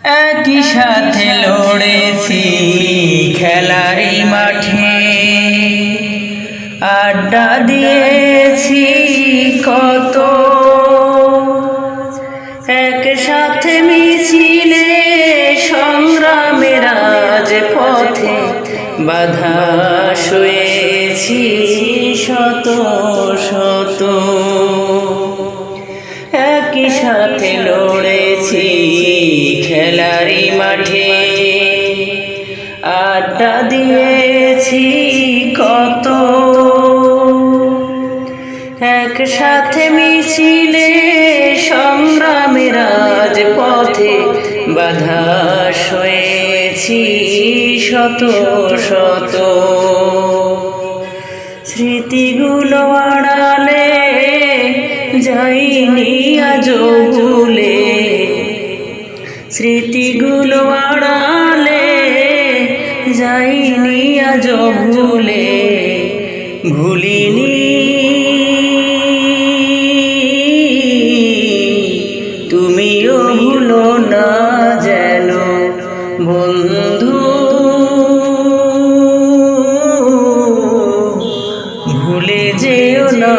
একই সাথে লড়েছি খেলারই মাঠে, আড্ডা দিয়েছি কত, একসাথে মিছিলে সংগ্রামের রাজপথে বাধা সয়েছি শত শত। একই সাথে লড়েছি খেলারই মাঠে, আড্ডা দিয়েছি কত, একসাথে মিছিলে সংগ্রামের রাজপথে বাধা সয়েছি শত শত। স্মৃতিগুলো আড়ালে যাইনি আজও ভুলে, স্মৃতিগুলো আড়ালে যাইনি আজও ভুলে, ভুলিনি তুমিও ভুলো না যেন বন্ধু, ভুলে যেও না।